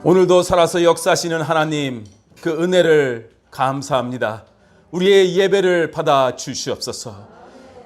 오늘도 살아서 역사하시는 하나님, 그 은혜를 감사합니다. 우리의 예배를 받아 주시옵소서.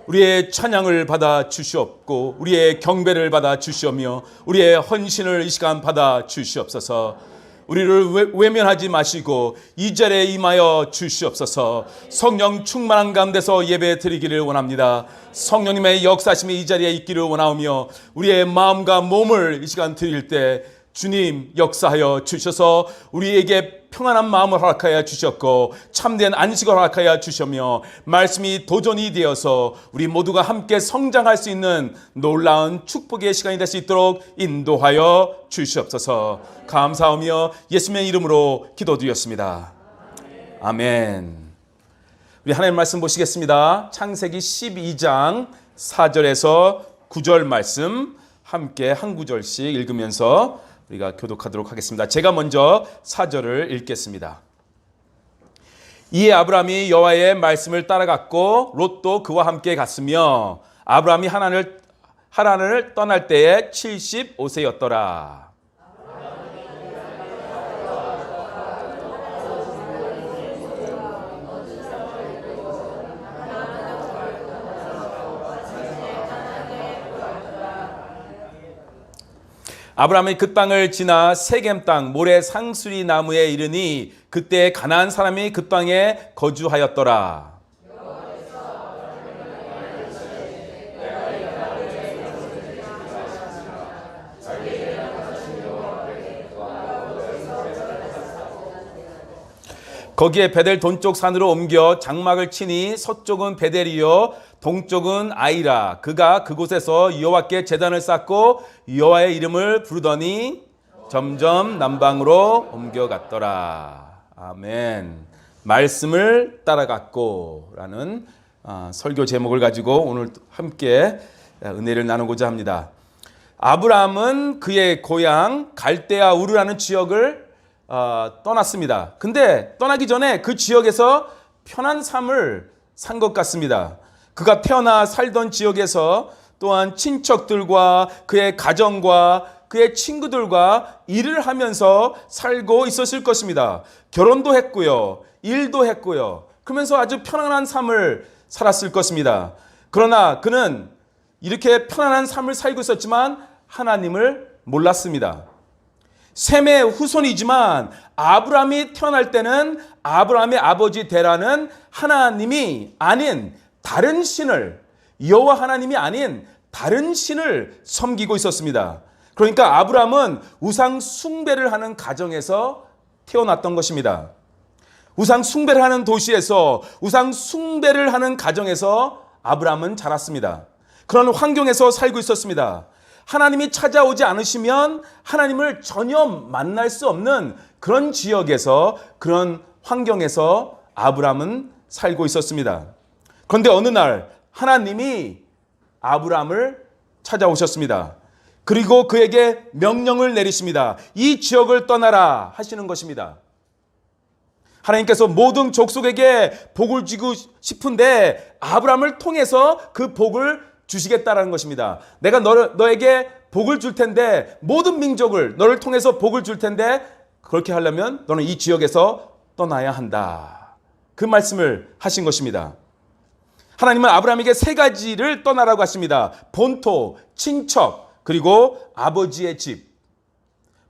우리의 찬양을 받아 주시옵고 우리의 경배를 받아 주시오며 우리의 헌신을 이 시간 받아 주시옵소서. 우리를 외면하지 마시고 이 자리에 임하여 주시옵소서. 성령 충만한 가운데서 예배 드리기를 원합니다. 성령님의 역사심이 이 자리에 있기를 원하오며 우리의 마음과 몸을 이 시간 드릴 때 주님 역사하여 주셔서 우리에게 평안한 마음을 허락하여 주셨고 참된 안식을 허락하여 주셨며 말씀이 도전이 되어서 우리 모두가 함께 성장할 수 있는 놀라운 축복의 시간이 될 수 있도록 인도하여 주시옵소서. 감사하며 예수님의 이름으로 기도드렸습니다. 아멘. 우리 하나님 말씀 보시겠습니다. 창세기 12장 4절에서 9절 말씀 함께 한 구절씩 읽으면서 우리가 교독하도록 하겠습니다. 제가 먼저 4절을 읽겠습니다. 이에 아브라함이 여호와의 말씀을 따라갔고 롯도 그와 함께 갔으며 아브라함이 하란을 떠날 때에 75세였더라. 아브라함이 그 땅을 지나 세겜 땅 모래 상수리 나무에 이르니 그때 가나안 사람이 그 땅에 거주하였더라. 거기에 베델 동쪽 산으로 옮겨 장막을 치니 서쪽은 베델이요 동쪽은 아이라. 그가 그곳에서 여호와께 제단을 쌓고 여호와의 이름을 부르더니 점점 남방으로 옮겨갔더라. 아멘. 말씀을 따라갔고 라는 설교 제목을 가지고 오늘 함께 은혜를 나누고자 합니다. 아브라함은 그의 고향 갈대아 우르라는 지역을 떠났습니다. 근데 떠나기 전에 그 지역에서 편한 삶을 산 것 같습니다. 그가 태어나 살던 지역에서 또한 친척들과 그의 가정과 그의 친구들과 일을 하면서 살고 있었을 것입니다. 결혼도 했고요. 일도 했고요. 그러면서 아주 편안한 삶을 살았을 것입니다. 그러나 그는 이렇게 편안한 삶을 살고 있었지만 하나님을 몰랐습니다. 셈의 후손이지만 아브라함이 태어날 때는 아브라함의 아버지 데라는 하나님이 아닌 다른 신을, 여호와 하나님이 아닌 다른 신을 섬기고 있었습니다. 그러니까 아브라함은 우상 숭배를 하는 가정에서 태어났던 것입니다. 우상 숭배를 하는 도시에서 우상 숭배를 하는 가정에서 아브라함은 자랐습니다. 그런 환경에서 살고 있었습니다. 하나님이 찾아오지 않으시면 하나님을 전혀 만날 수 없는 그런 지역에서 그런 환경에서 아브라함은 살고 있었습니다. 그런데 어느 날 하나님이 아브라함을 찾아오셨습니다. 그리고 그에게 명령을 내리십니다. 이 지역을 떠나라 하시는 것입니다. 하나님께서 모든 족속에게 복을 주고 싶은데 아브라함을 통해서 그 복을 주시겠다라는 것입니다. 내가 너에게 복을 줄 텐데 모든 민족을 너를 통해서 복을 줄 텐데 그렇게 하려면 너는 이 지역에서 떠나야 한다. 그 말씀을 하신 것입니다. 하나님은 아브라함에게 세 가지를 떠나라고 하십니다. 본토, 친척, 그리고 아버지의 집.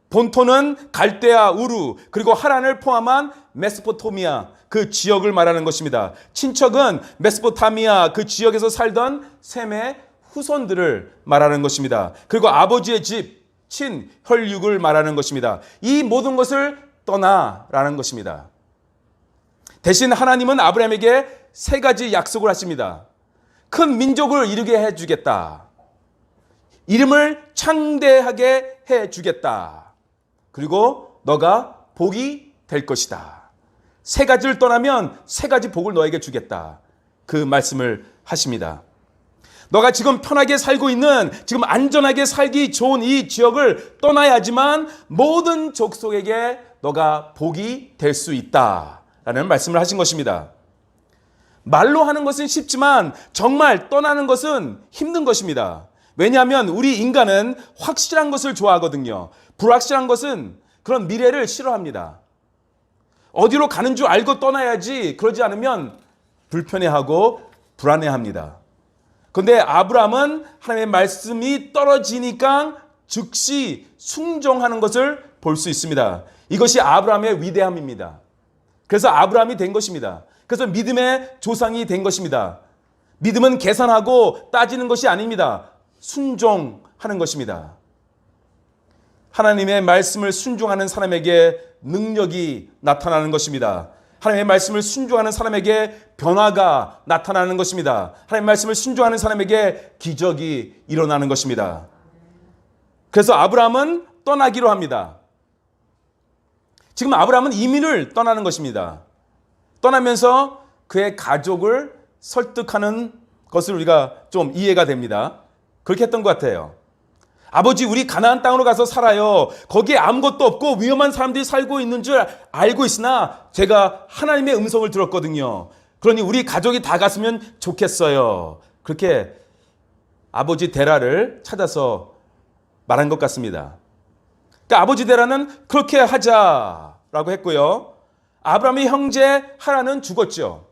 본토는 갈대아 우르 그리고 하란을 포함한 메소포타미아 그 지역을 말하는 것입니다. 친척은 메소포타미아 그 지역에서 살던 셈의 후손들을 말하는 것입니다. 그리고 아버지의 집, 친, 혈육을 말하는 것입니다. 이 모든 것을 떠나라는 것입니다. 대신 하나님은 아브라함에게 세 가지 약속을 하십니다. 큰 민족을 이루게 해주겠다. 이름을 창대하게 해주겠다. 그리고 너가 복이 될 것이다. 세 가지를 떠나면 세 가지 복을 너에게 주겠다. 그 말씀을 하십니다. 너가 지금 편하게 살고 있는, 지금 안전하게 살기 좋은 이 지역을 떠나야지만 모든 족속에게 너가 복이 될 수 있다라는 말씀을 하신 것입니다. 말로 하는 것은 쉽지만 정말 떠나는 것은 힘든 것입니다. 왜냐하면 우리 인간은 확실한 것을 좋아하거든요. 불확실한 것은 그런 미래를 싫어합니다. 어디로 가는 줄 알고 떠나야지 그러지 않으면 불편해하고 불안해합니다. 그런데 아브라함은 하나님의 말씀이 떨어지니까 즉시 순종하는 것을 볼 수 있습니다. 이것이 아브라함의 위대함입니다. 그래서 아브라함이 된 것입니다. 그래서 믿음의 조상이 된 것입니다. 믿음은 계산하고 따지는 것이 아닙니다. 순종하는 것입니다. 하나님의 말씀을 순종하는 사람에게 능력이 나타나는 것입니다. 하나님의 말씀을 순종하는 사람에게 변화가 나타나는 것입니다. 하나님의 말씀을 순종하는 사람에게 기적이 일어나는 것입니다. 그래서 아브라함은 떠나기로 합니다. 지금 아브라함은 이민을 떠나는 것입니다. 떠나면서 그의 가족을 설득하는 것을 우리가 좀 이해가 됩니다. 그렇게 했던 것 같아요. 아버지, 우리 가나안 땅으로 가서 살아요. 거기에 아무것도 없고 위험한 사람들이 살고 있는 줄 알고 있으나 제가 하나님의 음성을 들었거든요. 그러니 우리 가족이 다 갔으면 좋겠어요. 그렇게 아버지 데라를 찾아서 말한 것 같습니다. 그러니까 아버지 데라는 그렇게 하자라고 했고요. 아브라함의 형제 하란은 죽었죠.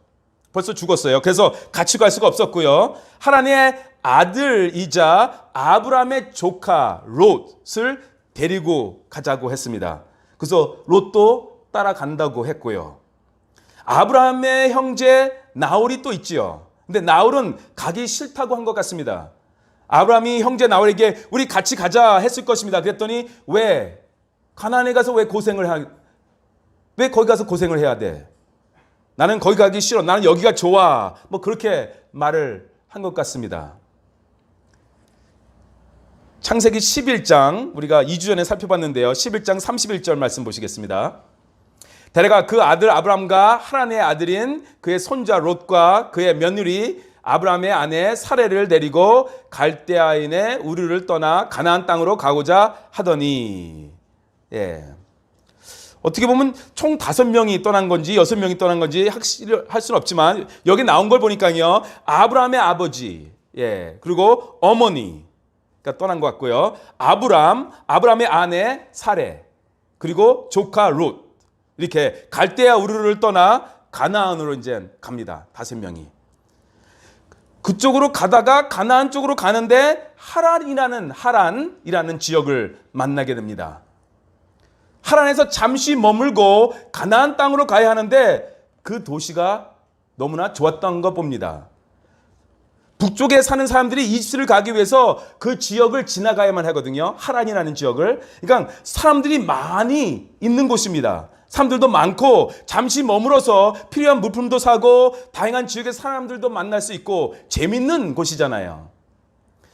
벌써 죽었어요. 그래서 같이 갈 수가 없었고요. 하란의 아들이자 아브라함의 조카 롯을 데리고 가자고 했습니다. 그래서 롯도 따라간다고 했고요. 아브라함의 형제 나홀이 또 있지요. 근데 나홀은 가기 싫다고 한 것 같습니다. 아브라함이 형제 나홀에게 우리 같이 가자 했을 것입니다. 그랬더니 왜 가나안에 가서 왜 거기 가서 고생을 해야 돼? 나는 거기 가기 싫어. 나는 여기가 좋아. 뭐 그렇게 말을 한 것 같습니다. 창세기 11장 우리가 2주 전에 살펴봤는데요. 11장 31절 말씀 보시겠습니다. 데레가 그 아들 아브람과 하란의 아들인 그의 손자 롯과 그의 며느리 아브람의 아내 사레를 데리고 갈대아인의 우르를 떠나 가나안 땅으로 가고자 하더니 어떻게 보면 총 5명이 떠난 건지 6명이 떠난 건지 확실할 수는 없지만 여기 나온 걸 보니까요. 아브라함의 아버지 그리고 어머니가 떠난 것 같고요. 아브람의 아내 사레 그리고 조카 롯 이렇게 갈대아 우르를 떠나 가나안으로 이제 갑니다. 5명이. 그쪽으로 가다가 가나안 쪽으로 가는데 하란이라는 지역을 만나게 됩니다. 하란에서 잠시 머물고 가나안 땅으로 가야 하는데 그 도시가 너무나 좋았던 거 봅니다. 북쪽에 사는 사람들이 이집트를 가기 위해서 그 지역을 지나가야만 하거든요. 하란이라는 지역을. 그러니까 사람들이 많이 있는 곳입니다. 사람들도 많고 잠시 머물어서 필요한 물품도 사고 다양한 지역의 사람들도 만날 수 있고 재밌는 곳이잖아요.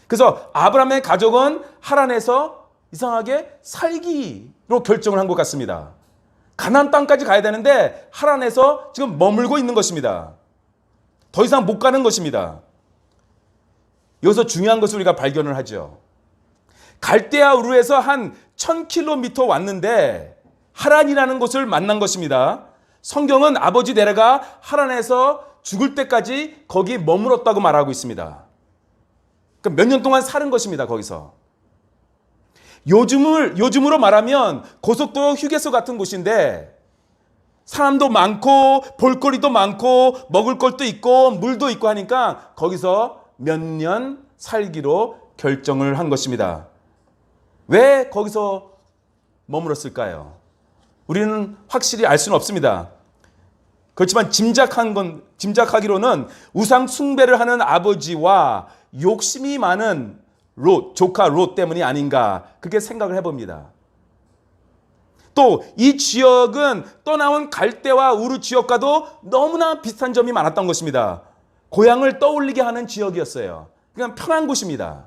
그래서 아브라함의 가족은 하란에서 이상하게 살기로 결정을 한 것 같습니다. 가나안 땅까지 가야 되는데 하란에서 지금 머물고 있는 것입니다. 더 이상 못 가는 것입니다. 여기서 중요한 것을 우리가 발견을 하죠. 갈대아 우르에서 한 1000km 왔는데 하란이라는 곳을 만난 것입니다. 성경은 아버지 데라가 하란에서 죽을 때까지 거기 머물었다고 말하고 있습니다. 그러니까 몇 년 동안 사는 것입니다. 거기서. 요즘으로 말하면 고속도로 휴게소 같은 곳인데 사람도 많고 볼거리도 많고 먹을 것도 있고 물도 있고 하니까 거기서 몇 년 살기로 결정을 한 것입니다. 왜 거기서 머물었을까요? 우리는 확실히 알 수는 없습니다. 그렇지만 짐작하기로는 우상 숭배를 하는 아버지와 욕심이 많은 조카 롯 때문이 아닌가 그렇게 생각을 해봅니다. 또 이 지역은 떠나온 갈대와 우르 지역과도 너무나 비슷한 점이 많았던 것입니다. 고향을 떠올리게 하는 지역이었어요. 그냥 편한 곳입니다.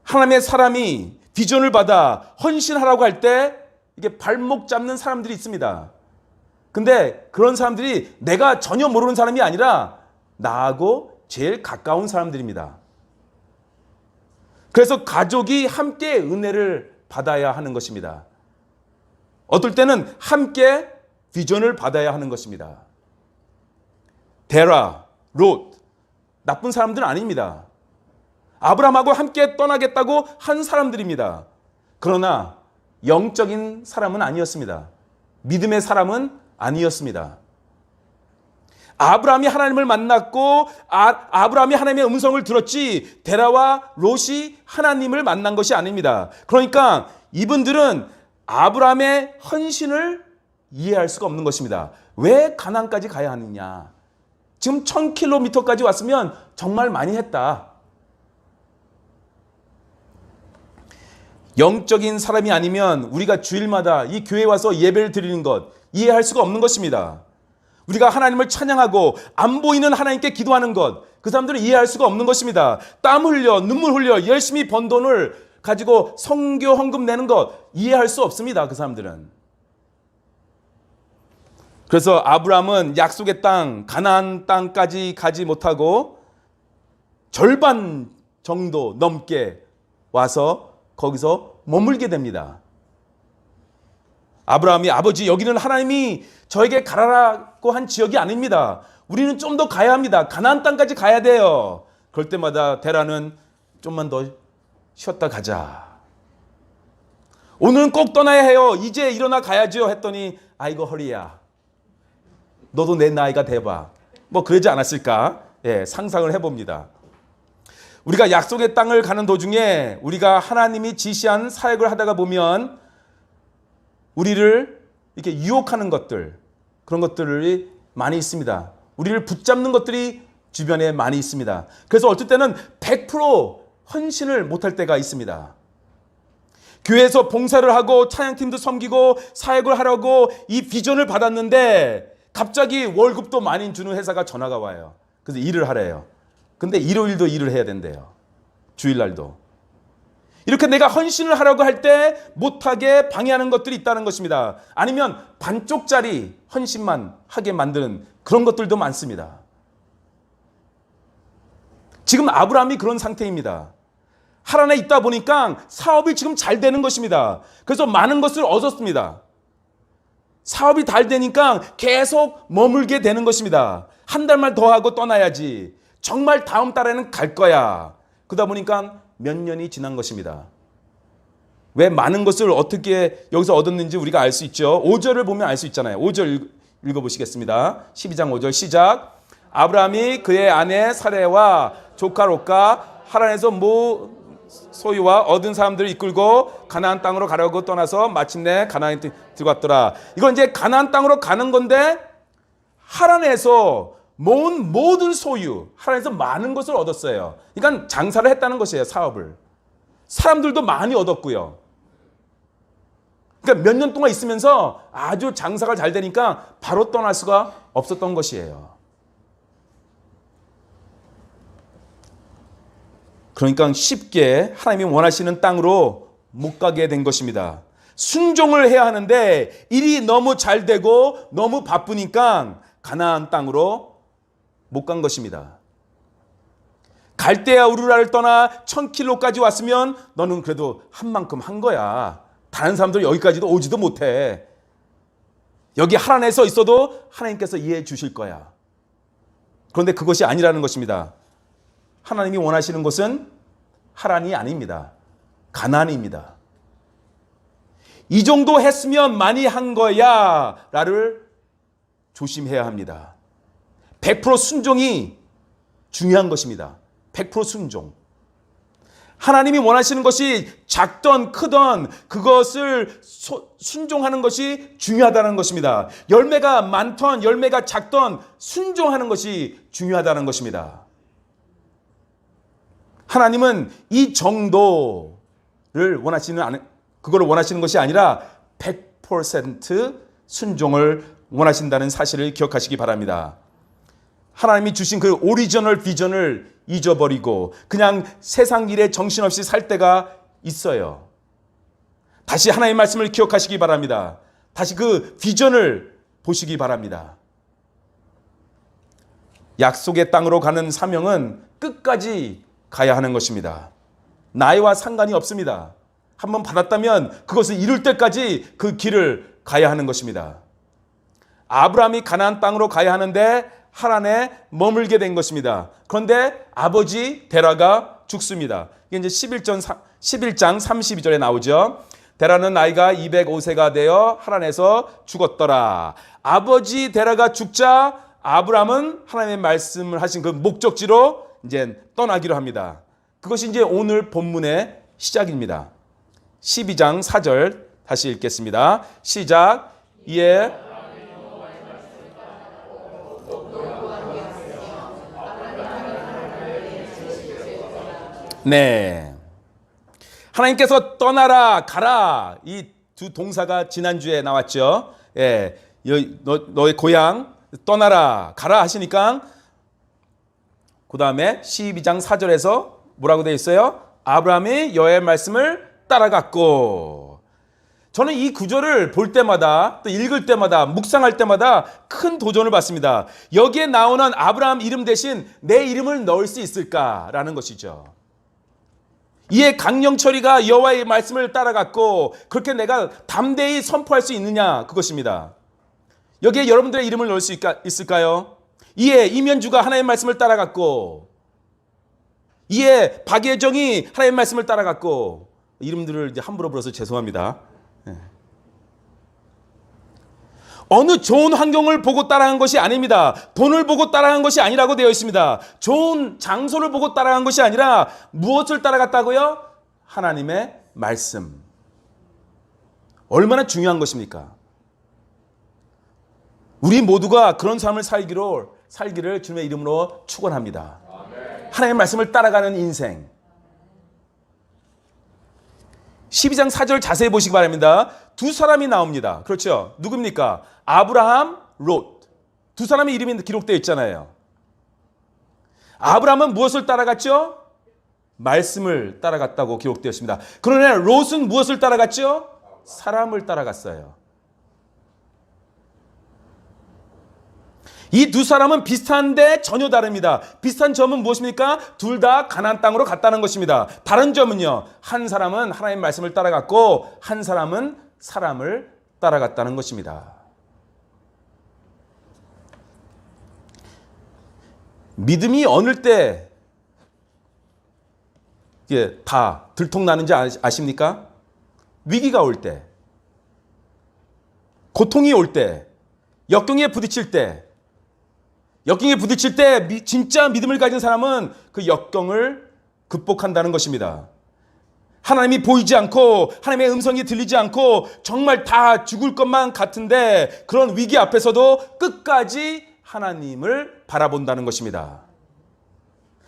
하나님의 사람이 비전을 받아 헌신하라고 할 때 이게 발목 잡는 사람들이 있습니다. 근데 그런 사람들이 내가 전혀 모르는 사람이 아니라 나하고 제일 가까운 사람들입니다. 그래서 가족이 함께 은혜를 받아야 하는 것입니다. 어떨 때는 함께 비전을 받아야 하는 것입니다. 데라, 롯, 나쁜 사람들은 아닙니다. 아브라함하고 함께 떠나겠다고 한 사람들입니다. 그러나 영적인 사람은 아니었습니다. 믿음의 사람은 아니었습니다. 아브라함이 하나님을 만났고 아브라함이 하나님의 음성을 들었지 데라와 롯이 하나님을 만난 것이 아닙니다. 그러니까 이분들은 아브라함의 헌신을 이해할 수가 없는 것입니다. 왜 가나안까지 가야 하느냐? 지금 1000km까지 왔으면 정말 많이 했다. 영적인 사람이 아니면 우리가 주일마다 이 교회에 와서 예배를 드리는 것 이해할 수가 없는 것입니다. 우리가 하나님을 찬양하고 안 보이는 하나님께 기도하는 것, 그 사람들은 이해할 수가 없는 것입니다. 땀 흘려 눈물 흘려 열심히 번 돈을 가지고 선교 헌금 내는 것 이해할 수 없습니다. 그 사람들은. 그래서 아브라함은 약속의 땅 가나안 땅까지 가지 못하고 절반 정도 넘게 와서 거기서 머물게 됩니다. 아브라함이 아버지 여기는 하나님이 저에게 가라라고 한 지역이 아닙니다. 우리는 좀 더 가야 합니다. 가나안 땅까지 가야 돼요. 그럴 때마다 데라는 좀만 더 쉬었다 가자. 오늘은 꼭 떠나야 해요. 이제 일어나 가야죠 했더니 아이고 허리야. 너도 내 나이가 돼봐. 뭐 그러지 않았을까? 예, 상상을 해봅니다. 우리가 약속의 땅을 가는 도중에 우리가 하나님이 지시한 사역을 하다가 보면 우리를 이렇게 유혹하는 것들, 그런 것들이 많이 있습니다. 우리를 붙잡는 것들이 주변에 많이 있습니다. 그래서 어떨 때는 100% 헌신을 못할 때가 있습니다. 교회에서 봉사를 하고 찬양팀도 섬기고 사역을 하려고 이 비전을 받았는데 갑자기 월급도 많이 주는 회사가 전화가 와요. 그래서 일을 하래요. 근데 일요일도 일을 해야 된대요. 주일날도. 이렇게 내가 헌신을 하려고 할 때 못하게 방해하는 것들이 있다는 것입니다. 아니면 반쪽짜리 헌신만 하게 만드는 그런 것들도 많습니다. 지금 아브라함이 그런 상태입니다. 하란에 있다 보니까 사업이 지금 잘 되는 것입니다. 그래서 많은 것을 얻었습니다. 사업이 잘 되니까 계속 머물게 되는 것입니다. 한 달만 더 하고 떠나야지. 정말 다음 달에는 갈 거야. 그러다 보니까 몇 년이 지난 것입니다. 왜 많은 것을 어떻게 여기서 얻었는지 우리가 알 수 있죠. 5절을 보면 알 수 있잖아요. 5절 읽어보시겠습니다. 12장 5절 시작. 아브라함이 그의 아내 사레와 조카 롯과 하란에서 소유와 얻은 사람들을 이끌고 가나안 땅으로 가려고 떠나서 마침내 가나안에 들어갔더라. 이건 이제 가나안 땅으로 가는 건데 하란에서 모은 모든 소유, 하란에서 많은 것을 얻었어요. 그러니까 장사를 했다는 것이에요. 사업을. 사람들도 많이 얻었고요. 그러니까 몇 년 동안 있으면서 아주 장사가 잘 되니까 바로 떠날 수가 없었던 것이에요. 그러니까 쉽게 하나님이 원하시는 땅으로 못 가게 된 것입니다. 순종을 해야 하는데 일이 너무 잘 되고 너무 바쁘니까 가나안 땅으로 못 간 것입니다. 갈대아 우르라를 떠나 1000km까지 왔으면 너는 그래도 한 만큼 한 거야. 다른 사람들 여기까지도 오지도 못해. 여기 하란에 서 있어도 하나님께서 이해해 주실 거야. 그런데 그것이 아니라는 것입니다. 하나님이 원하시는 곳은 하란이 아닙니다. 가나안입니다. 이 정도 했으면 많이 한 거야 라를 조심해야 합니다. 100% 순종이 중요한 것입니다. 100% 순종. 하나님이 원하시는 것이 작던 크던 그것을 순종하는 것이 중요하다는 것입니다. 열매가 많던 열매가 작던 순종하는 것이 중요하다는 것입니다. 하나님은 이 정도를 그거를 원하시는 것이 아니라 100% 순종을 원하신다는 사실을 기억하시기 바랍니다. 하나님이 주신 그 오리지널 비전을 잊어버리고 그냥 세상 일에 정신없이 살 때가 있어요. 다시 하나님의 말씀을 기억하시기 바랍니다. 다시 그 비전을 보시기 바랍니다. 약속의 땅으로 가는 사명은 끝까지 가야 하는 것입니다. 나이와 상관이 없습니다. 한번 받았다면 그것을 이룰 때까지 그 길을 가야 하는 것입니다. 아브라함이 가나안 땅으로 가야 하는데 하란에 머물게 된 것입니다. 그런데 아버지 데라가 죽습니다. 이게 이제 11장 32절에 나오죠. 데라는 나이가 205세가 되어 하란에서 죽었더라. 아버지 데라가 죽자 아브람은 하나님의 말씀을 하신 그 목적지로 이제 떠나기로 합니다. 그것이 이제 오늘 본문의 시작입니다. 12장 4절 다시 읽겠습니다. 시작. 예. 네. 하나님께서 떠나라, 가라. 이 두 동사가 지난주에 나왔죠. 예. 너의 고향 떠나라, 가라 하시니까 그 다음에 12장 4절에서 뭐라고 되어 있어요? 아브라함이 여호와의 말씀을 따라갔고. 저는 이 구절을 볼 때마다 또 읽을 때마다 묵상할 때마다 큰 도전을 받습니다. 여기에 나오는 아브라함 이름 대신 내 이름을 넣을 수 있을까라는 것이죠. 이에 강령철이가 여호와의 말씀을 따라갔고 그렇게 내가 담대히 선포할 수 있느냐 그것입니다. 여기에 여러분들의 이름을 넣을 수 있을까요? 이에 이면주가 하나님의 말씀을 따라갔고 이에 박예정이 하나님의 말씀을 따라갔고 이름들을 이제 함부로 불러서 죄송합니다. 어느 좋은 환경을 보고 따라간 것이 아닙니다. 돈을 보고 따라간 것이 아니라고 되어 있습니다. 좋은 장소를 보고 따라간 것이 아니라 무엇을 따라갔다고요? 하나님의 말씀. 얼마나 중요한 것입니까? 우리 모두가 그런 삶을 살기를 주님의 이름으로 축원합니다. 하나님의 말씀을 따라가는 인생. 12장 4절 자세히 보시기 바랍니다. 두 사람이 나옵니다. 그렇죠? 누굽니까? 아브라함, 롯. 두 사람의 이름이 기록되어 있잖아요. 아브라함은 무엇을 따라갔죠? 말씀을 따라갔다고 기록되어 있습니다. 그러나 롯은 무엇을 따라갔죠? 사람을 따라갔어요. 이 두 사람은 비슷한데 전혀 다릅니다. 비슷한 점은 무엇입니까? 둘 다 가나안 땅으로 갔다는 것입니다. 다른 점은요. 한 사람은 하나님의 말씀을 따라갔고 한 사람은 사람을 따라갔다는 것입니다. 믿음이 어느 때 이게 다 들통나는지 아십니까? 위기가 올 때, 고통이 올 때, 역경에 부딪힐 때, 진짜 믿음을 가진 사람은 그 역경을 극복한다는 것입니다. 하나님이 보이지 않고 하나님의 음성이 들리지 않고 정말 다 죽을 것만 같은데 그런 위기 앞에서도 끝까지 하나님을 바라본다는 것입니다.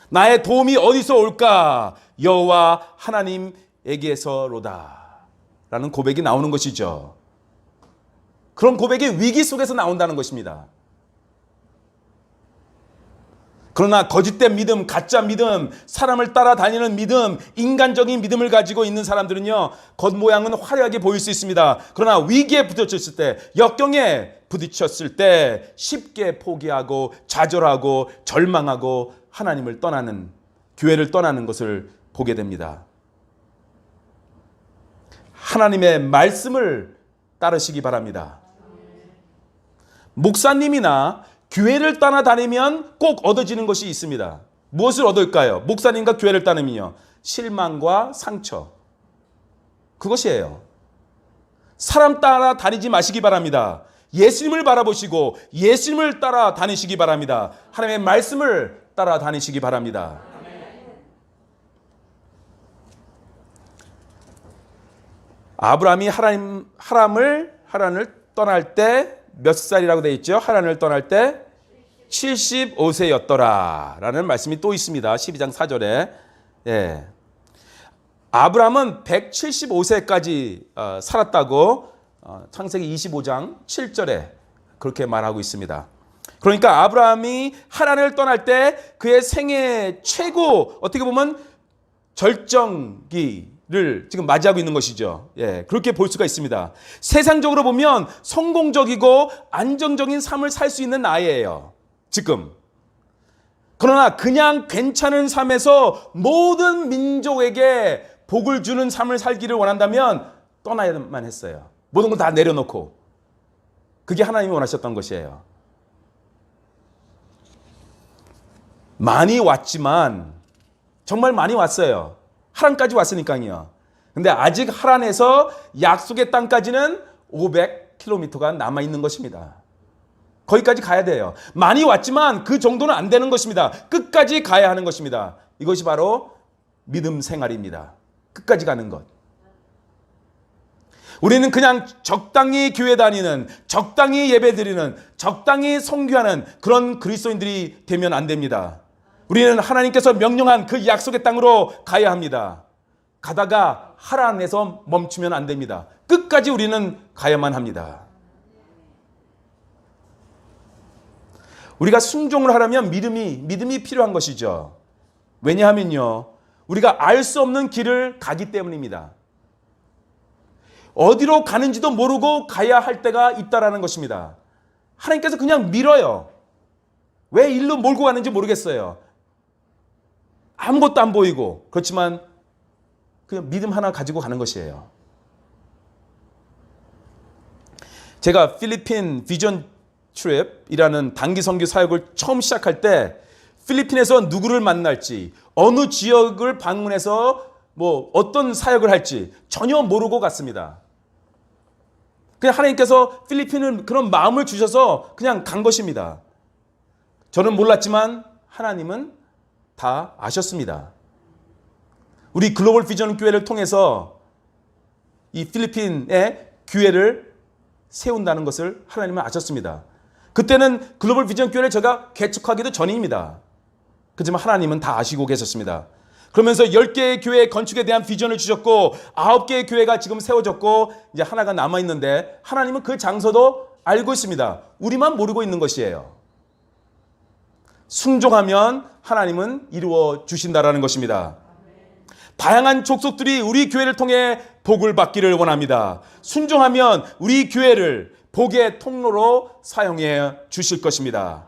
나의 도움이 어디서 올까? 여호와 하나님에게서로다 라는 고백이 나오는 것이죠. 그런 고백이 위기 속에서 나온다는 것입니다. 그러나 거짓된 믿음, 가짜 믿음, 사람을 따라다니는 믿음, 인간적인 믿음을 가지고 있는 사람들은요, 겉모양은 화려하게 보일 수 있습니다. 그러나 위기에 부딪혔을 때, 역경에 부딪혔을 때 쉽게 포기하고 좌절하고 절망하고 하나님을 떠나는, 교회를 떠나는 것을 보게 됩니다. 하나님의 말씀을 따르시기 바랍니다. 목사님이나 교회를 따라다니면 꼭 얻어지는 것이 있습니다. 무엇을 얻을까요? 목사님과 교회를 따르면요. 실망과 상처. 그것이에요. 사람 따라 다니지 마시기 바랍니다. 예수님을 바라보시고 예수님을 따라 다니시기 바랍니다. 하나님의 말씀을 따라 다니시기 바랍니다. 아브라함이 하란을 떠날 때 몇 살이라고 되어 있죠? 하란을 떠날 때 75세였더라 라는 말씀이 또 있습니다. 12장 4절에. 예. 아브라함은 175세까지 살았다고 창세기 25장 7절에 그렇게 말하고 있습니다. 그러니까 아브라함이 하란을 떠날 때 그의 생애 최고 어떻게 보면 절정기를 지금 맞이하고 있는 것이죠. 예, 그렇게 볼 수가 있습니다. 세상적으로 보면 성공적이고 안정적인 삶을 살 수 있는 나이예요. 지금. 그러나 그냥 괜찮은 삶에서 모든 민족에게 복을 주는 삶을 살기를 원한다면 떠나야만 했어요. 모든 걸 다 내려놓고. 그게 하나님이 원하셨던 것이에요. 많이 왔지만 정말 많이 왔어요. 하란까지 왔으니까요. 근데 아직 하란에서 약속의 땅까지는 500km가 남아있는 것입니다. 거기까지 가야 돼요. 많이 왔지만 그 정도는 안 되는 것입니다. 끝까지 가야 하는 것입니다. 이것이 바로 믿음 생활입니다. 끝까지 가는 것. 우리는 그냥 적당히 교회 다니는, 적당히 예배 드리는, 적당히 선교하는 그런 그리스도인들이 되면 안 됩니다. 우리는 하나님께서 명령한 그 약속의 땅으로 가야 합니다. 가다가 하란에서 멈추면 안 됩니다. 끝까지 우리는 가야만 합니다. 우리가 순종을 하려면 믿음이 필요한 것이죠. 왜냐하면요, 우리가 알 수 없는 길을 가기 때문입니다. 어디로 가는지도 모르고 가야 할 때가 있다라는 것입니다. 하나님께서 그냥 밀어요. 왜 일로 몰고 가는지 모르겠어요. 아무것도 안 보이고. 그렇지만 그냥 믿음 하나 가지고 가는 것이에요. 제가 필리핀 비전 트립이라는 단기 선교 사역을 처음 시작할 때 필리핀에서 누구를 만날지, 어느 지역을 방문해서 어떤 사역을 할지 전혀 모르고 갔습니다. 그냥 하나님께서 필리핀은 그런 마음을 주셔서 그냥 간 것입니다. 저는 몰랐지만 하나님은 다 아셨습니다. 우리 글로벌 비전 교회를 통해서 이 필리핀의 교회를 세운다는 것을 하나님은 아셨습니다. 그때는 글로벌 비전 교회를 제가 개척하기도 전입니다. 그렇지만 하나님은 다 아시고 계셨습니다. 그러면서 10개의 교회 건축에 대한 비전을 주셨고 9개의 교회가 지금 세워졌고 이제 하나가 남아있는데 하나님은 그 장소도 알고 있습니다. 우리만 모르고 있는 것이에요. 순종하면 하나님은 이루어 주신다라는 것입니다. 다양한 족속들이 우리 교회를 통해 복을 받기를 원합니다. 순종하면 우리 교회를 복의 통로로 사용해 주실 것입니다.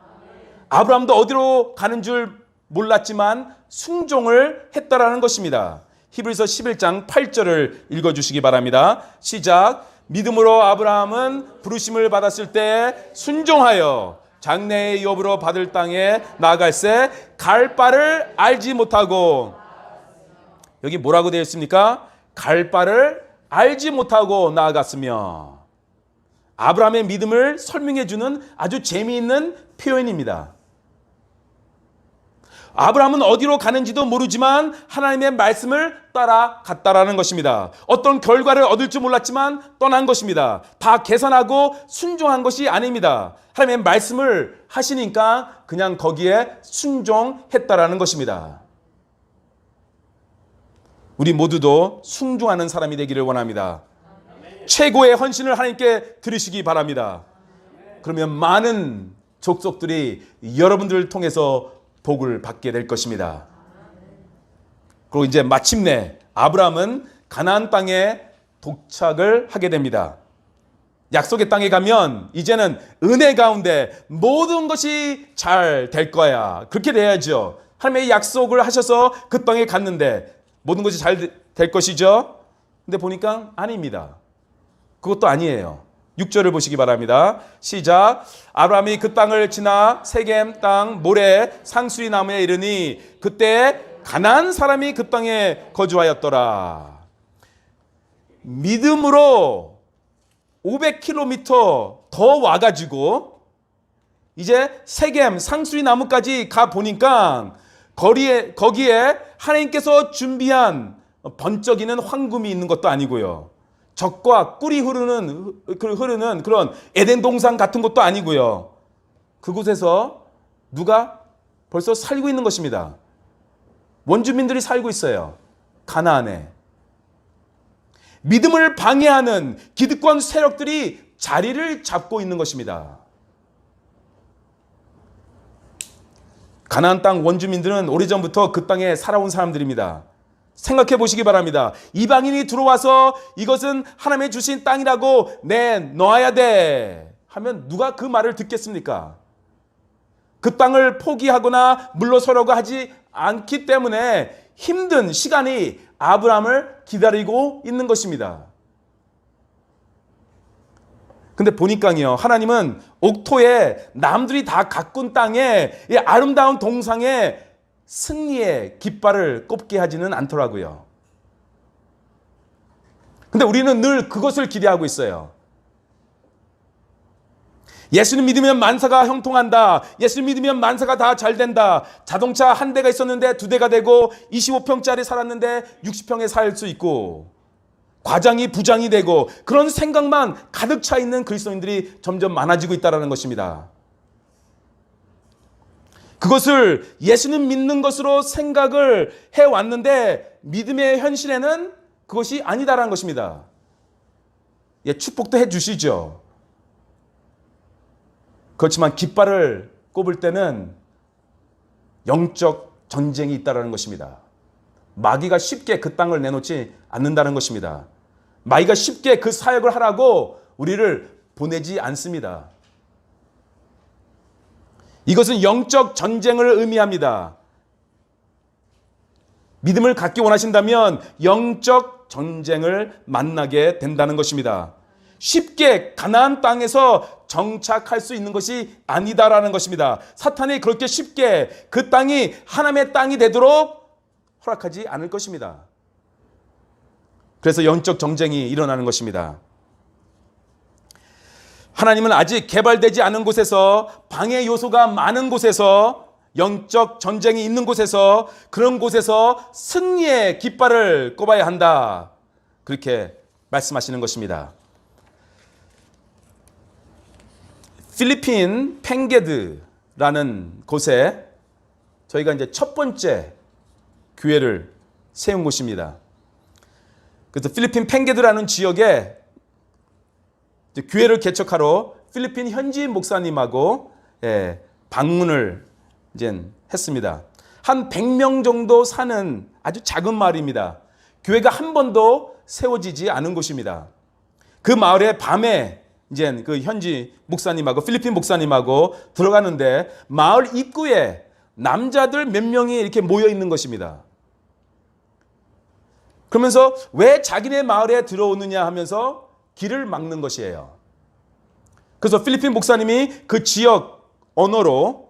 아브라함도 어디로 가는 줄 몰랐지만 순종을 했다라는 것입니다. 히브리서 11장 8절을 읽어주시기 바랍니다. 시작. 믿음으로 아브라함은 부르심을 받았을 때 순종하여 장래의 유업으로 받을 땅에 나아갈새 갈 바를 알지 못하고, 여기 뭐라고 되어 있습니까? 갈 바를 알지 못하고 나아갔으며. 아브라함의 믿음을 설명해 주는 아주 재미있는 표현입니다. 아브라함은 어디로 가는지도 모르지만 하나님의 말씀을 따라갔다라는 것입니다. 어떤 결과를 얻을 줄 몰랐지만 떠난 것입니다. 다 계산하고 순종한 것이 아닙니다. 하나님의 말씀을 하시니까 그냥 거기에 순종했다라는 것입니다. 우리 모두도 순종하는 사람이 되기를 원합니다. 최고의 헌신을 하나님께 드리시기 바랍니다. 그러면 많은 족속들이 여러분들을 통해서 복을 받게 될 것입니다. 그리고 이제 마침내 아브라함은 가나안 땅에 도착을 하게 됩니다. 약속의 땅에 가면 이제는 은혜 가운데 모든 것이 잘 될 거야. 그렇게 돼야죠. 하나님의 약속을 하셔서 그 땅에 갔는데 모든 것이 잘 될 것이죠. 근데 보니까 아닙니다. 그것도 아니에요. 6절을 보시기 바랍니다. 시작. 아브라함이 그 땅을 지나 세겜 땅 모래 상수리 나무에 이르니 그때 가나안 사람이 그 땅에 거주하였더라. 믿음으로 500km 더 와가지고 이제 세겜 상수리 나무까지 가 보니까 거기에 하나님께서 준비한 번쩍이는 황금이 있는 것도 아니고요. 적과 꿀이 흐르는 그런 에덴 동산 같은 것도 아니고요. 그곳에서 누가 벌써 살고 있는 것입니다. 원주민들이 살고 있어요. 가나안에. 믿음을 방해하는 기득권 세력들이 자리를 잡고 있는 것입니다. 가나안 땅 원주민들은 오래전부터 그 땅에 살아온 사람들입니다. 생각해 보시기 바랍니다. 이방인이 들어와서 이것은 하나님의 주신 땅이라고 내놓아야 돼 하면 누가 그 말을 듣겠습니까? 그 땅을 포기하거나 물러서려고 하지 않기 때문에 힘든 시간이 아브라함을 기다리고 있는 것입니다. 근데 보니까요, 하나님은 옥토에 남들이 다 가꾼 땅에 이 아름다운 동상에 승리의 깃발을 꼽게 하지는 않더라고요. 근데 우리는 늘 그것을 기대하고 있어요. 예수님 믿으면 만사가 형통한다. 예수님 믿으면 만사가 다 잘 된다. 자동차 한 대가 있었는데 두 대가 되고 25평짜리 살았는데 60평에 살 수 있고 과장이 부장이 되고 그런 생각만 가득 차 있는 그리스도인들이 점점 많아지고 있다는 것입니다. 그것을 예수님 믿는 것으로 생각을 해왔는데 믿음의 현실에는 그것이 아니다라는 것입니다. 예, 축복도 해주시죠. 그렇지만 깃발을 꼽을 때는 영적 전쟁이 있다는 것입니다. 마귀가 쉽게 그 땅을 내놓지 않는다는 것입니다. 마귀가 쉽게 그 사역을 하라고 우리를 보내지 않습니다. 이것은 영적 전쟁을 의미합니다. 믿음을 갖기 원하신다면 영적 전쟁을 만나게 된다는 것입니다. 쉽게 가나안 땅에서 정착할 수 있는 것이 아니다라는 것입니다. 사탄이 그렇게 쉽게 그 땅이 하나님의 땅이 되도록 허락하지 않을 것입니다. 그래서 영적 전쟁이 일어나는 것입니다. 하나님은 아직 개발되지 않은 곳에서, 방해 요소가 많은 곳에서, 영적 전쟁이 있는 곳에서, 그런 곳에서 승리의 깃발을 꼽아야 한다. 그렇게 말씀하시는 것입니다. 필리핀 펭게드라는 곳에 저희가 이제 첫 번째 교회를 세운 곳입니다. 그래서 필리핀 펭게드라는 지역에 교회를 개척하러 필리핀 현지 목사님하고 방문을 이제 했습니다. 한 100명 정도 사는 아주 작은 마을입니다. 교회가 한 번도 세워지지 않은 곳입니다. 그 마을에 밤에 이제 그 현지 목사님하고 필리핀 목사님하고 들어가는데 마을 입구에 남자들 몇 명이 이렇게 모여 있는 것입니다. 그러면서 왜 자기네 마을에 들어오느냐 하면서 길을 막는 것이에요. 그래서 필리핀 목사님이 그 지역 언어로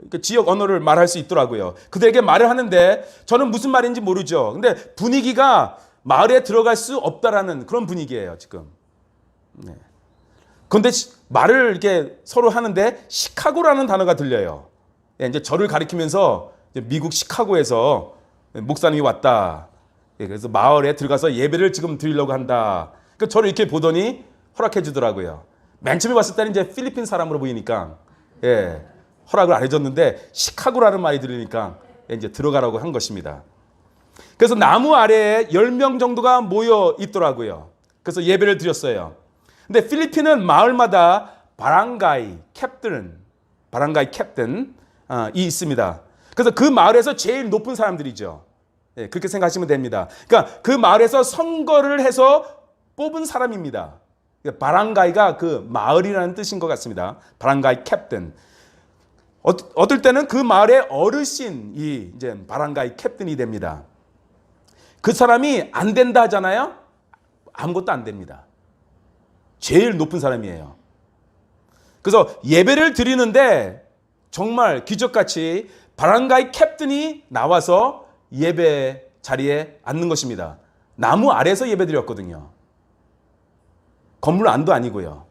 그 지역 언어를 말할 수 있더라고요. 그들에게 말을 하는데 저는 무슨 말인지 모르죠. 근데 분위기가 마을에 들어갈 수 없다라는 그런 분위기예요, 지금. 네. 그런데 말을 이렇게 서로 하는데 시카고라는 단어가 들려요. 이제 저를 가리키면서 미국 시카고에서 목사님이 왔다. 그래서 마을에 들어가서 예배를 지금 드리려고 한다. 그러니까 저를 이렇게 보더니 허락해 주더라고요. 맨 처음에 왔을 때는 이제 필리핀 사람으로 보이니까 허락을 안 해줬는데 시카고라는 말이 들리니까 이제 들어가라고 한 것입니다. 그래서 나무 아래에 10명 정도가 모여 있더라고요. 그래서 예배를 드렸어요. 근데 필리핀은 마을마다 바랑가이 캡틴이 있습니다. 그래서 그 마을에서 제일 높은 사람들이죠. 그렇게 생각하시면 됩니다. 그러니까 그 마을에서 선거를 해서 뽑은 사람입니다. 바랑가이가 그 마을이라는 뜻인 것 같습니다. 바랑가이 캡틴. 어떨 때는 그 마을의 어르신이 이제 바랑가이 캡틴이 됩니다. 그 사람이 안 된다 하잖아요. 아무것도 안 됩니다. 제일 높은 사람이에요. 그래서 예배를 드리는데 정말 기적같이 바랑가이 캡틴이 나와서 예배 자리에 앉는 것입니다. 나무 아래에서 예배 드렸거든요. 건물 안도 아니고요.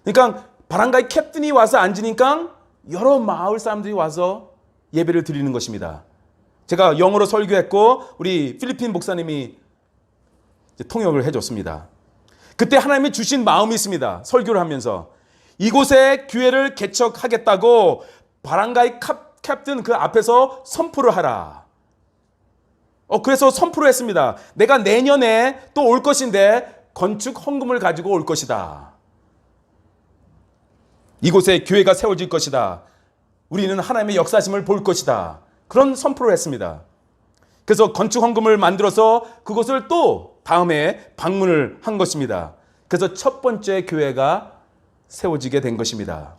그러니까 바랑가이 캡틴이 와서 앉으니까 여러 마을 사람들이 와서 예배를 드리는 것입니다. 제가 영어로 설교했고 우리 필리핀 목사님이 통역을 해줬습니다. 그때 하나님이 주신 마음이 있습니다. 설교를 하면서 이곳에 교회를 개척하겠다고 바랑가이 캡틴 그 앞에서 선포를 하라. 그래서 선포를 했습니다. 내가 내년에 또 올 것인데 건축 헌금을 가지고 올 것이다. 이곳에 교회가 세워질 것이다. 우리는 하나님의 역사심을 볼 것이다. 그런 선포를 했습니다. 그래서 건축 헌금을 만들어서 그것을 또 다음에 방문을 한 것입니다. 그래서 첫 번째 교회가 세워지게 된 것입니다.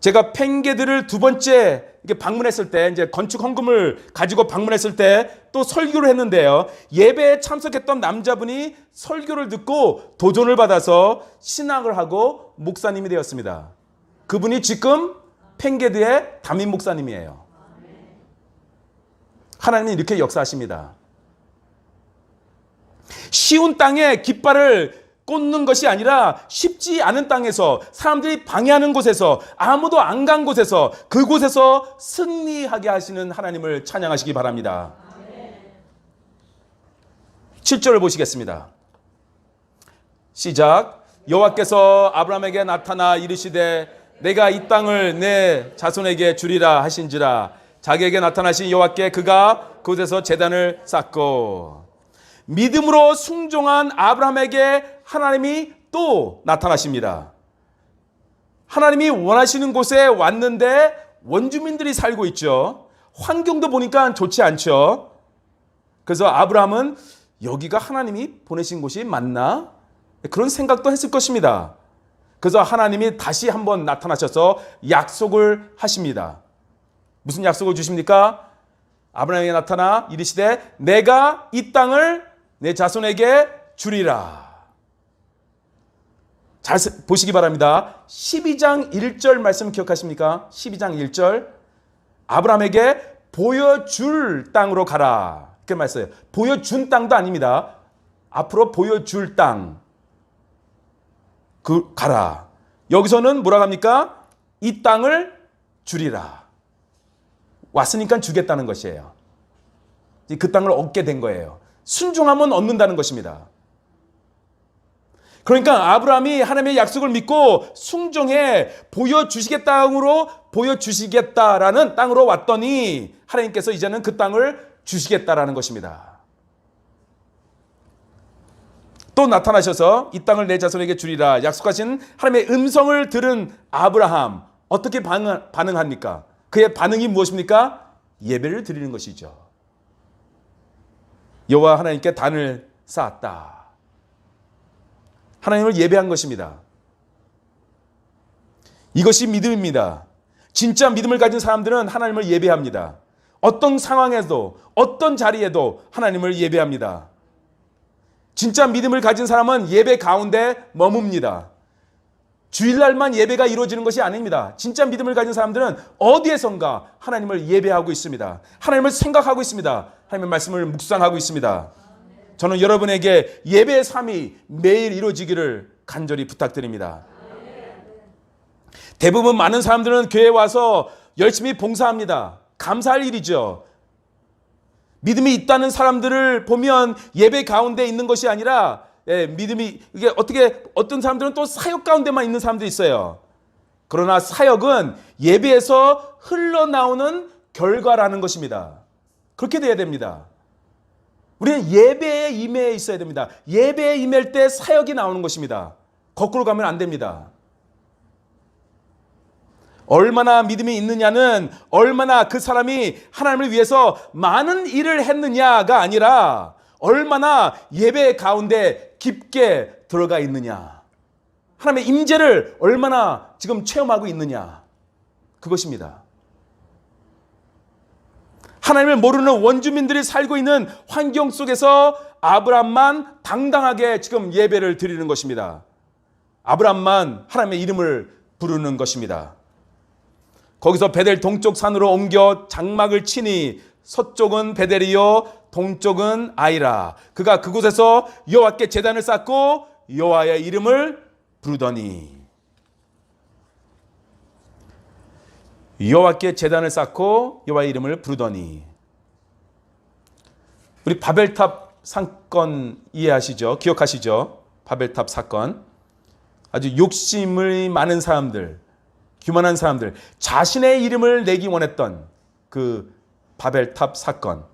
제가 펭게드를 두 번째 이렇게 방문했을 때, 이제 건축 헌금을 가지고 방문했을 때 또 설교를 했는데요. 예배에 참석했던 남자분이 설교를 듣고 도전을 받아서 신학을 하고 목사님이 되었습니다. 그분이 지금 펭게드의 담임 목사님이에요. 하나님이 이렇게 역사하십니다. 쉬운 땅에 깃발을 꽂는 것이 아니라 쉽지 않은 땅에서, 사람들이 방해하는 곳에서, 아무도 안 간 곳에서, 그곳에서 승리하게 하시는 하나님을 찬양하시기 바랍니다. 7절을 보시겠습니다. 시작. 여호와께서 아브라함에게 나타나 이르시되 내가 이 땅을 내 자손에게 주리라 하신지라. 자기에게 나타나신 여호와께 그가 그곳에서 제단을 쌓고. 믿음으로 순종한 아브라함에게 하나님이 또 나타나십니다. 하나님이 원하시는 곳에 왔는데 원주민들이 살고 있죠. 환경도 보니까 좋지 않죠. 그래서 아브라함은 여기가 하나님이 보내신 곳이 맞나? 그런 생각도 했을 것입니다. 그래서 하나님이 다시 한번 나타나셔서 약속을 하십니다. 무슨 약속을 주십니까? 아브라함에게 나타나 이르시되 내가 이 땅을 내 자손에게 주리라. 잘 보시기 바랍니다. 12장 1절 말씀 기억하십니까? 12장 1절. 아브라함에게 보여줄 땅으로 가라. 이렇게 말했어요. 보여준 땅도 아닙니다. 앞으로 보여줄 땅. 가라. 여기서는 뭐라고 합니까? 이 땅을 주리라. 왔으니까 주겠다는 것이에요. 그 땅을 얻게 된 거예요. 순종하면 얻는다는 것입니다. 그러니까 아브라함이 하나님의 약속을 믿고 순종해 보여주시겠다라는 땅으로 왔더니 하나님께서 이제는 그 땅을 주시겠다라는 것입니다. 또 나타나셔서 이 땅을 내 자손에게 주리라 약속하신 하나님의 음성을 들은 아브라함 어떻게 반응합니까? 그의 반응이 무엇입니까? 예배를 드리는 것이죠. 여호와 하나님께 단을 쌓았다. 하나님을 예배한 것입니다. 이것이 믿음입니다. 진짜 믿음을 가진 사람들은 하나님을 예배합니다. 어떤 상황에도 어떤 자리에도 하나님을 예배합니다. 진짜 믿음을 가진 사람은 예배 가운데 머뭅니다. 주일날만 예배가 이루어지는 것이 아닙니다. 진짜 믿음을 가진 사람들은 어디에선가 하나님을 예배하고 있습니다. 하나님을 생각하고 있습니다. 하나님의 말씀을 묵상하고 있습니다. 저는 여러분에게 예배의 삶이 매일 이루어지기를 간절히 부탁드립니다. 대부분 많은 사람들은 교회에 와서 열심히 봉사합니다. 감사할 일이죠. 믿음이 있다는 사람들을 보면 예배 가운데 있는 것이 아니라 믿음이 이게 어떤 사람들은 또 사역 가운데만 있는 사람도 있어요. 그러나 사역은 예배에서 흘러나오는 결과라는 것입니다. 그렇게 돼야 됩니다. 우리는 예배에 임해 있어야 됩니다. 예배에 임할 때 사역이 나오는 것입니다. 거꾸로 가면 안 됩니다. 얼마나 믿음이 있느냐는 얼마나 그 사람이 하나님을 위해서 많은 일을 했느냐가 아니라 얼마나 예배 가운데 깊게 들어가 있느냐. 하나님의 임재를 얼마나 지금 체험하고 있느냐. 그것입니다. 하나님을 모르는 원주민들이 살고 있는 환경 속에서 아브라함만 당당하게 지금 예배를 드리는 것입니다. 아브라함만 하나님의 이름을 부르는 것입니다. 거기서 베델 동쪽 산으로 옮겨 장막을 치니 서쪽은 베델이요 동쪽은 아이라. 그가 그곳에서 여호와께 제단을 쌓고 여호와의 이름을 부르더니. 여호와께 제단을 쌓고 여호와의 이름을 부르더니. 우리 바벨탑 사건 이해하시죠? 기억하시죠? 바벨탑 사건. 아주 욕심이 많은 사람들, 교만한 사람들, 자신의 이름을 내기 원했던 그 바벨탑 사건.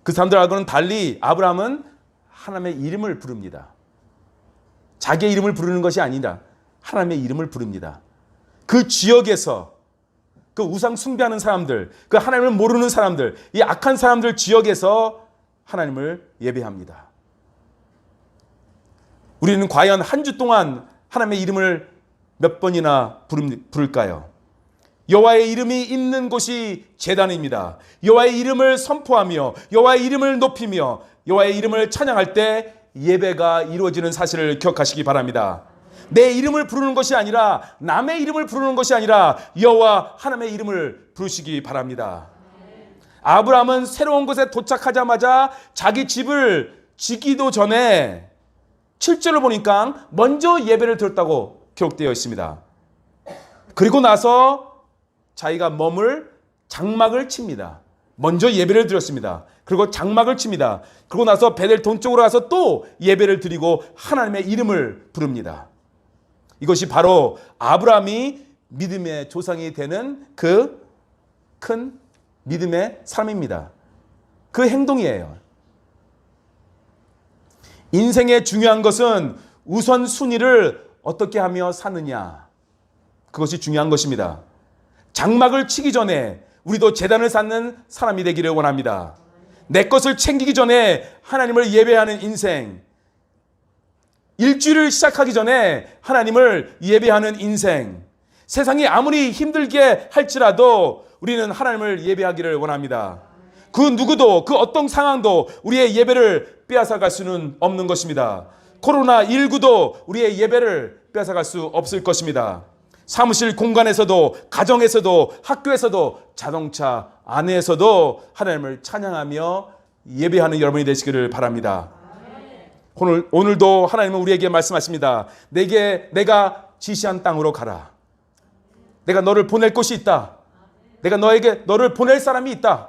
그 사람들하고는 달리 아브라함은 하나님의 이름을 부릅니다. 자기의 이름을 부르는 것이 아니라 하나님의 이름을 부릅니다. 그 지역에서 그 우상 숭배하는 사람들, 그 하나님을 모르는 사람들, 이 악한 사람들 지역에서 하나님을 예배합니다. 우리는 과연 한 주 동안 하나님의 이름을 몇 번이나 부를까요? 여호와의 이름이 있는 곳이 제단입니다. 여호와의 이름을 선포하며 여호와의 이름을 높이며 여호와의 이름을 찬양할 때 예배가 이루어지는 사실을 기억하시기 바랍니다. 내 이름을 부르는 것이 아니라 남의 이름을 부르는 것이 아니라 여호와 하나님의 이름을 부르시기 바랍니다. 아브라함은 새로운 곳에 도착하자마자 자기 집을 지기도 전에 7절을 보니까 먼저 예배를 드렸다고 기록되어 있습니다. 그리고 나서 자기가 머물 장막을 칩니다. 먼저 예배를 드렸습니다. 그리고 장막을 칩니다. 그리고 나서 베델 동쪽으로 가서 또 예배를 드리고 하나님의 이름을 부릅니다. 이것이 바로 아브라함이 믿음의 조상이 되는 그 큰 믿음의 삶입니다. 그 행동이에요. 인생의 중요한 것은 우선순위를 어떻게 하며 사느냐. 그것이 중요한 것입니다. 장막을 치기 전에 우리도 제단을 쌓는 사람이 되기를 원합니다. 내 것을 챙기기 전에 하나님을 예배하는 인생, 일주일을 시작하기 전에 하나님을 예배하는 인생, 세상이 아무리 힘들게 할지라도 우리는 하나님을 예배하기를 원합니다. 그 누구도 그 어떤 상황도 우리의 예배를 빼앗아갈 수는 없는 것입니다. 코로나19도 우리의 예배를 빼앗아갈 수 없을 것입니다. 사무실 공간에서도, 가정에서도, 학교에서도, 자동차 안에서도 하나님을 찬양하며 예배하는 여러분이 되시기를 바랍니다. 오늘도 하나님은 우리에게 말씀하십니다. 내가 지시한 땅으로 가라. 내가 너를 보낼 곳이 있다. 내가 너를 보낼 사람이 있다.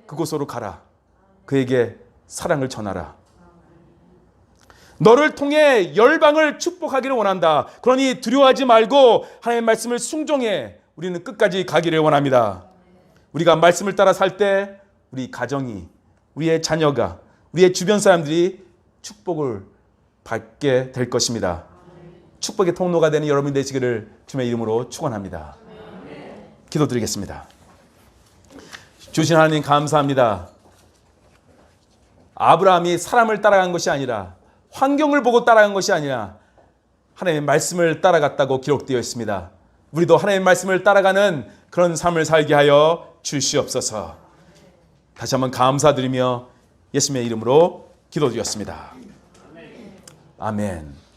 그곳으로 가라. 그에게 사랑을 전하라. 너를 통해 열방을 축복하기를 원한다. 그러니 두려워하지 말고 하나님의 말씀을 순종해 우리는 끝까지 가기를 원합니다. 우리가 말씀을 따라 살 때 우리 가정이, 우리의 자녀가, 우리의 주변 사람들이 축복을 받게 될 것입니다. 축복의 통로가 되는 여러분이 되시기를 주님의 이름으로 축원합니다. 기도드리겠습니다. 주신 하나님 감사합니다. 아브라함이 사람을 따라간 것이 아니라, 환경을 보고 따라간 것이 아니라 하나님의 말씀을 따라갔다고 기록되어 있습니다. 우리도 하나님의 말씀을 따라가는 그런 삶을 살게 하여 주시옵소서. 다시 한번 감사드리며 예수님의 이름으로 기도드렸습니다. 아멘.